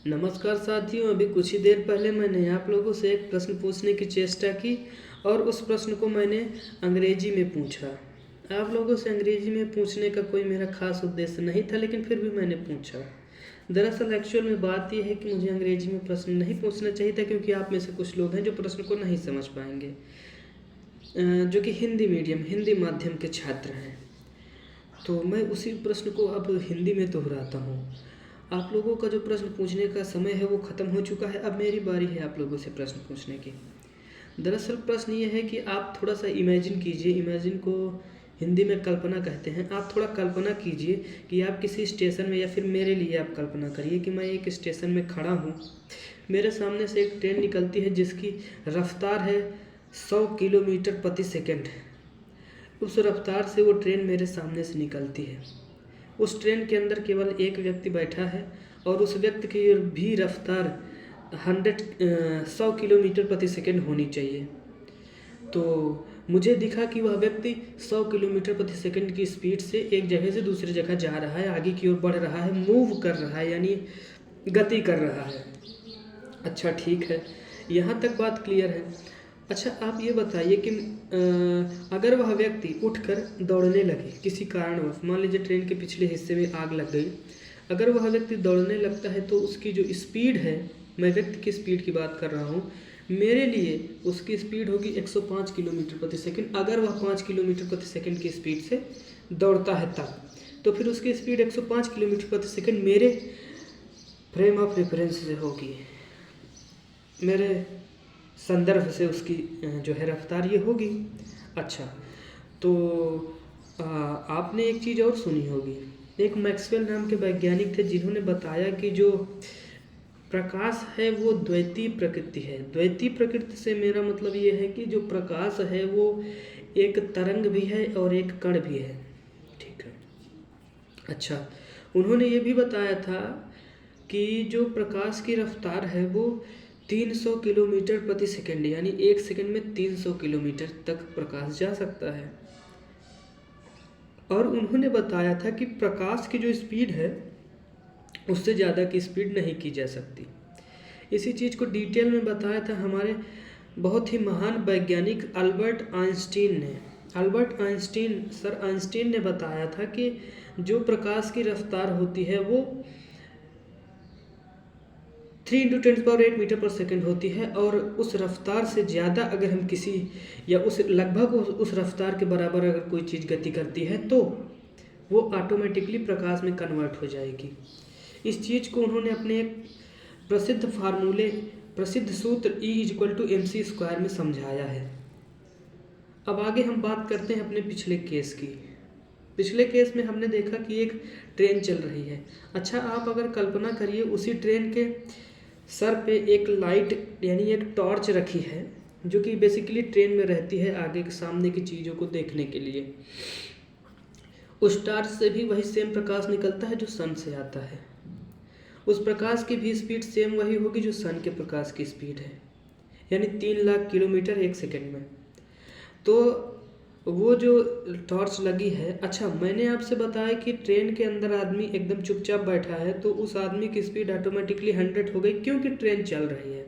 नमस्कार साथियों, अभी कुछ ही देर पहले मैंने आप लोगों से एक प्रश्न पूछने की चेष्टा की और उस प्रश्न को मैंने अंग्रेजी में पूछा। आप लोगों से अंग्रेजी में पूछने का कोई मेरा खास उद्देश्य नहीं था, लेकिन फिर भी मैंने पूछा। दरअसल एक्चुअल में बात यह है कि मुझे अंग्रेजी में प्रश्न नहीं पूछना चाहिए था, क्योंकि आप में से कुछ लोग हैं जो प्रश्न को नहीं समझ पाएंगे, जो कि हिंदी माध्यम के छात्र हैं। तो मैं उसी प्रश्न को अब हिंदी में दोहराता हूँ। आप लोगों का जो प्रश्न पूछने का समय है वो ख़त्म हो चुका है। अब मेरी बारी है आप लोगों से प्रश्न पूछने की। दरअसल प्रश्न ये है कि आप थोड़ा सा इमेजिन कीजिए। इमेजिन को हिंदी में कल्पना कहते हैं। आप थोड़ा कल्पना कीजिए कि आप किसी स्टेशन में, या फिर मेरे लिए आप कल्पना करिए कि मैं एक स्टेशन में खड़ा हूँ। मेरे सामने से एक ट्रेन निकलती है जिसकी रफ्तार है 100 किलोमीटर प्रति सेकंड। उस रफ्तार से वो ट्रेन मेरे सामने से निकलती है। उस ट्रेन के अंदर केवल एक व्यक्ति बैठा है और उस व्यक्ति की भी रफ्तार 100 किलोमीटर प्रति सेकंड होनी चाहिए। तो मुझे दिखा कि वह व्यक्ति 100 किलोमीटर प्रति सेकंड की स्पीड से एक जगह से दूसरी जगह जा रहा है, आगे की ओर बढ़ रहा है, मूव कर रहा है, यानी गति कर रहा है। अच्छा, ठीक है, यहाँ तक बात क्लियर है। अच्छा, आप ये बताइए कि अगर वह व्यक्ति उठकर दौड़ने लगे किसी कारणवश, मान लीजिए ट्रेन के पिछले हिस्से में आग लग गई, अगर वह व्यक्ति दौड़ने लगता है तो उसकी जो स्पीड है, मैं व्यक्ति की स्पीड की बात कर रहा हूँ, मेरे लिए उसकी स्पीड होगी 105 किलोमीटर प्रति सेकंड। अगर वह 5 किलोमीटर प्रति सेकंड की स्पीड से दौड़ता है तब, तो फिर उसकी स्पीड 105 किलोमीटर प्रति सेकंड मेरे फ्रेम ऑफ रेफरेंस से होगी, मेरे संदर्भ से उसकी जो है रफ्तार ये होगी। अच्छा, तो आपने एक चीज़ और सुनी होगी। एक मैक्सवेल नाम के वैज्ञानिक थे जिन्होंने बताया कि जो प्रकाश है वो द्वैतीय प्रकृति है। द्वैतीय प्रकृति से मेरा मतलब ये है कि जो प्रकाश है वो एक तरंग भी है और एक कण भी है। ठीक है। अच्छा, उन्होंने ये भी बताया था कि जो प्रकाश की रफ्तार है वो 300 किलोमीटर प्रति सेकंड, यानी एक सेकंड में 300 किलोमीटर तक प्रकाश जा सकता है। और उन्होंने बताया था कि प्रकाश की जो स्पीड है उससे ज़्यादा की स्पीड नहीं की जा सकती। इसी चीज़ को डिटेल में बताया था हमारे बहुत ही महान वैज्ञानिक अल्बर्ट आइंस्टीन ने। सर आइंस्टीन ने बताया था कि जो प्रकाश की रफ्तार होती है वो 3 × 10⁸ मीटर पर सेकंड होती है, और उस रफ्तार से ज़्यादा अगर हम किसी, या उस लगभग उस रफ्तार के बराबर अगर कोई चीज़ गति करती है तो वो ऑटोमेटिकली प्रकाश में कन्वर्ट हो जाएगी। इस चीज़ को उन्होंने अपने एक प्रसिद्ध सूत्र E = mc² में समझाया है। अब आगे हम बात करते हैं अपने पिछले केस की। पिछले केस में हमने देखा कि एक ट्रेन चल रही है। अच्छा, आप अगर कल्पना करिए उसी ट्रेन के सर पे एक लाइट, यानी एक टॉर्च रखी है, जो कि बेसिकली ट्रेन में रहती है आगे के सामने की चीज़ों को देखने के लिए। उस टॉर्च से भी वही सेम प्रकाश निकलता है जो सन से आता है। उस प्रकाश की भी स्पीड सेम वही होगी जो सन के प्रकाश की स्पीड है, यानी 3 लाख किलोमीटर एक सेकंड में। तो वो जो टॉर्च लगी है, अच्छा मैंने आपसे बताया कि ट्रेन के अंदर आदमी एकदम चुपचाप बैठा है, तो उस आदमी की स्पीड ऑटोमेटिकली 100 हो गई, क्योंकि ट्रेन चल रही है।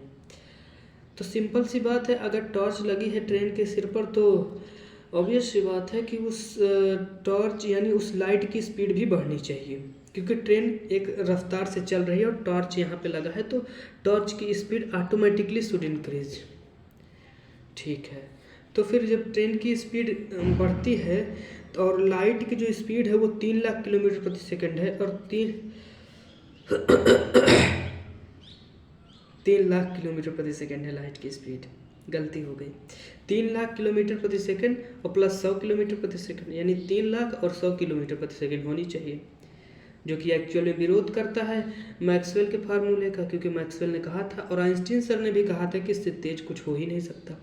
तो सिंपल सी बात है, अगर टॉर्च लगी है ट्रेन के सिर पर तो ऑब्वियस सी बात है कि उस टॉर्च यानी उस लाइट की स्पीड भी बढ़नी चाहिए, क्योंकि ट्रेन एक रफ्तार से चल रही है और टॉर्च यहाँ पे लगा है, तो टॉर्च की स्पीड ऑटोमेटिकली शुड इंक्रीज। ठीक है, तो फिर जब ट्रेन की स्पीड बढ़ती है तो, और लाइट की जो स्पीड है वो 3 लाख किलोमीटर प्रति सेकंड है, और 3 लाख किलोमीटर प्रति सेकंड है लाइट की स्पीड, गलती हो गई। 3 लाख किलोमीटर प्रति सेकंड और प्लस 100 किलोमीटर प्रति सेकंड, यानी 3 लाख और 100 किलोमीटर प्रति सेकंड होनी चाहिए, जो कि एक्चुअली विरोध करता है मैक्सवेल के फार्मूले का, क्योंकि मैक्सवेल ने कहा था और आइंस्टीन सर ने भी कहा था कि इससे तेज कुछ हो ही नहीं सकता।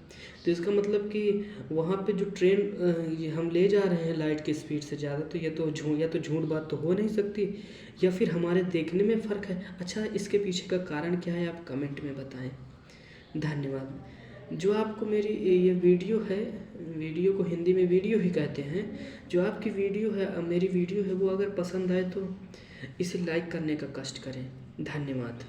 तो इसका मतलब कि वहाँ पे जो ट्रेन ये हम ले जा रहे हैं लाइट की स्पीड से ज़्यादा, तो या तो झूठ बात तो हो नहीं सकती, या फिर हमारे देखने में फ़र्क है। अच्छा, इसके पीछे का कारण क्या है आप कमेंट में बताएं। धन्यवाद। जो आपको मेरी ये वीडियो है, वीडियो को हिंदी में वीडियो ही कहते हैं, जो आपकी वीडियो है, मेरी वीडियो है, वो अगर पसंद आए तो इसे लाइक करने का कष्ट करें। धन्यवाद।